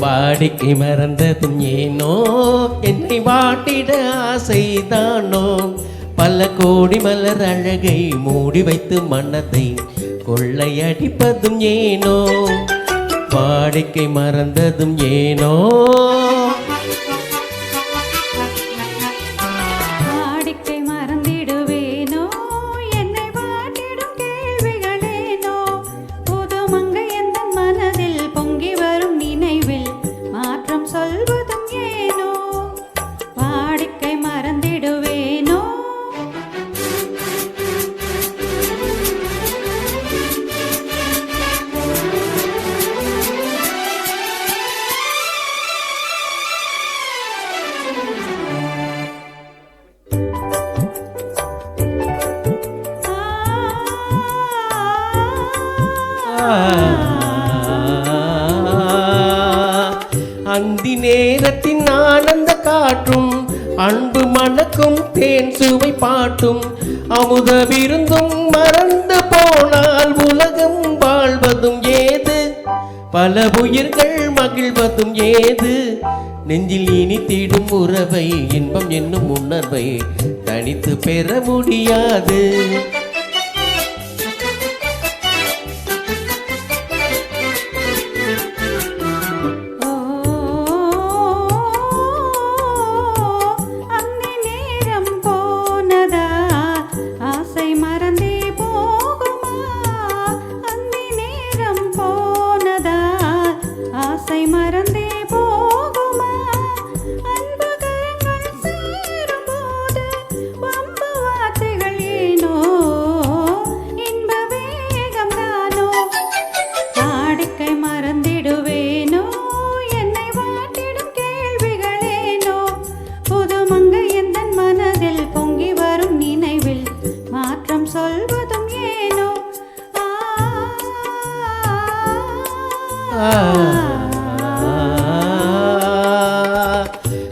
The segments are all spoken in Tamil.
வாடிக்கை மறந்ததும் ஏனோ என்னை வாட்டிட ஆசைதானோ பல கோடி மலர் அழகை மூடி வைத்து மனதை கொள்ளையடிப்பதும் ஏனோ வாடிக்கை மறந்ததும் ஏனோ அந்தி நேரத்தின் ஆனந்த காற்றும் அன்பு மணக்கும் தேன் சுவை பாட்டும் அமுத விருந்தும் மறந்து போனால் உலகம் வாழ்வதும் ஏது பல உயிர்கள் மகிழ்வதும் ஏது நெஞ்சில் இனித்திடும் உறவை இன்பம் என்னும் உணர்வை தனித்து பெற முடியாது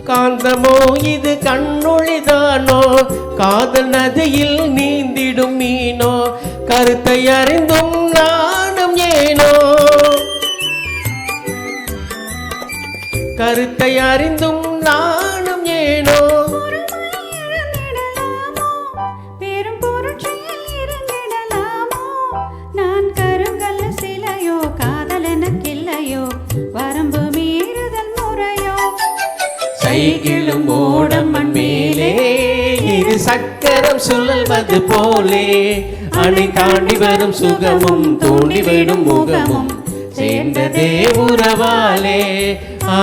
காந்தமோ இது கண்ணொழிதானோ காதல் நதியில் நீந்திடும் மீனோ கருத்தை அறிந்தும் நாணம் ஏனோ கருத்தை அறிந்தும் நாணம் ஏனோ சைக்கிளும் ஓடம் மண் மேலே இது சக்கரம் சுழல்வது போலே அணை தாண்டி வரும் சுகமும் தோண்டி விடும் முகமும் சேர்ந்ததே உறவாலே ஆ